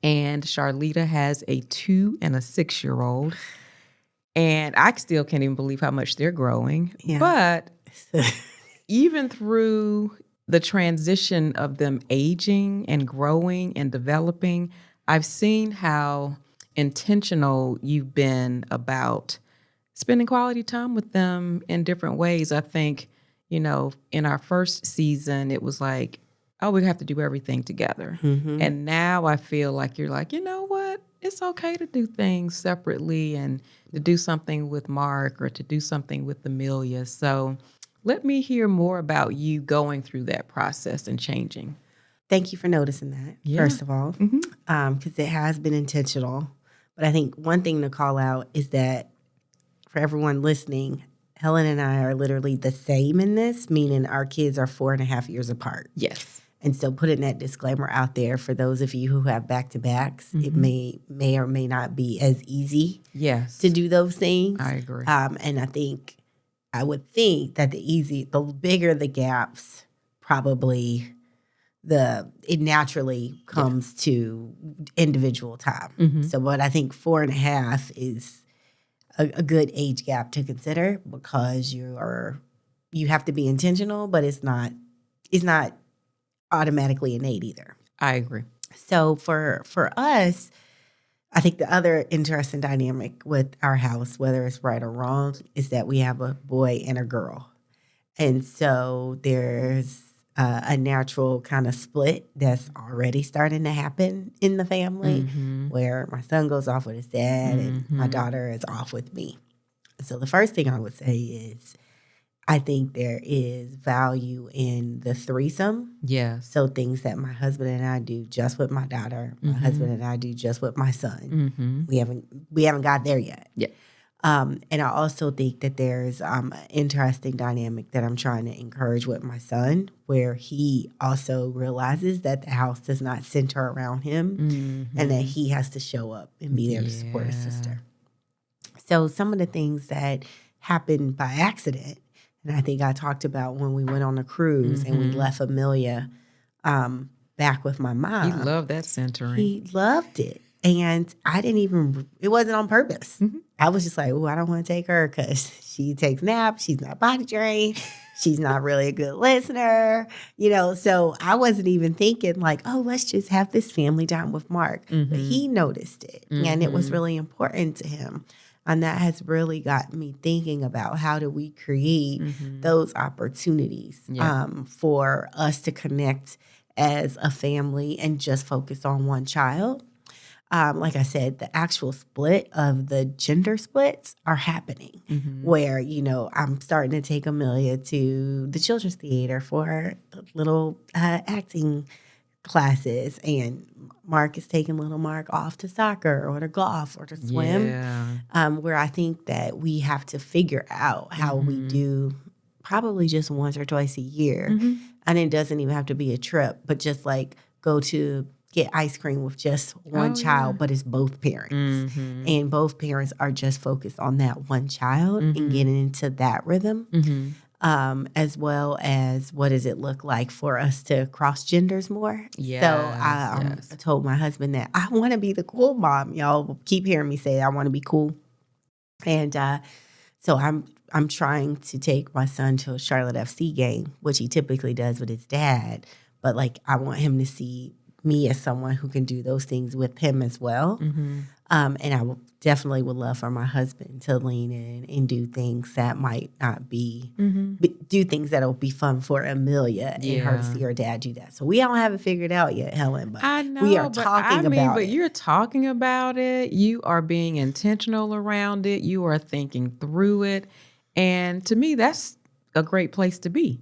And Charlitta has a 2 and a 6-year-old. And I still can't even believe how much they're growing. Yeah. But even through the transition of them aging and growing and developing, I've seen how intentional you've been about spending quality time with them in different ways. I think, in our first season, it was like, oh, we have to do everything together. Mm-hmm. And now I feel like you're like, you know what? It's okay to do things separately and to do something with Mark or to do something with Amelia. So let me hear more about you going through that process and changing. Thank you for noticing that, first of all, because it has been intentional. But I think one thing to call out is that for everyone listening, Helen and I are literally the same in this, meaning our kids are 4.5 years apart. Yes. And so putting that disclaimer out there for those of you who have back-to-backs, it may or may not be as easy to do those things. I agree. And I would think that the bigger the gaps, probably it naturally comes to individual time. Mm-hmm. So what I think 4.5 is a good age gap to consider because you have to be intentional, but it's not automatically innate either. I agree. So for us, I think the other interesting dynamic with our house, whether it's right or wrong, is that we have a boy and a girl. And so there's a natural kind of split that's already starting to happen in the family where my son goes off with his dad and my daughter is off with me. So the first thing I would say is I think there is value in the threesome. Yeah. So things that my husband and I do just with my daughter, my husband and I do just with my son. Mm-hmm. We haven't got there yet. Yeah. And I also think that there's an interesting dynamic that I'm trying to encourage with my son, where he also realizes that the house does not center around him and that he has to show up and be there to support his sister. So some of the things that happened by accident, and I think I talked about when we went on a cruise and we left Amelia back with my mom. He loved that centering. He loved it. And it wasn't on purpose. Mm-hmm. I was just like, I don't want to take her because she takes naps. She's not potty trained. She's not really a good listener. So I wasn't even thinking like, let's just have this family time with Mark. Mm-hmm. But he noticed it. And it was really important to him. And that has really got me thinking about how do we create those opportunities for us to connect as a family and just focus on one child. Like I said, the actual split of the gender splits are happening where, I'm starting to take Amelia to the children's theater for little acting classes, and Mark is taking little Mark off to soccer or to golf or to swim, where I think that we have to figure out how we do probably just once or twice a year. And it doesn't even have to be a trip, but just like go to get ice cream with just one child, but it's both parents. And both parents are just focused on that one child and getting into that rhythm. As well as what does it look like for us to cross genders more. Yes, so I told my husband that I want to be the cool mom. Y'all keep hearing me say I want to be cool. And so I'm trying to take my son to a Charlotte FC game, which he typically does with his dad. But like I want him to see me as someone who can do those things with him as well. And I definitely would love for my husband to lean in and do things that might not be, do things that will be fun for Amelia and her to see her dad do that. So we don't have it figured out yet, Helen, but I know, we are talking about it. You're talking about it. You are being intentional around it. You are thinking through it. And to me, that's a great place to be.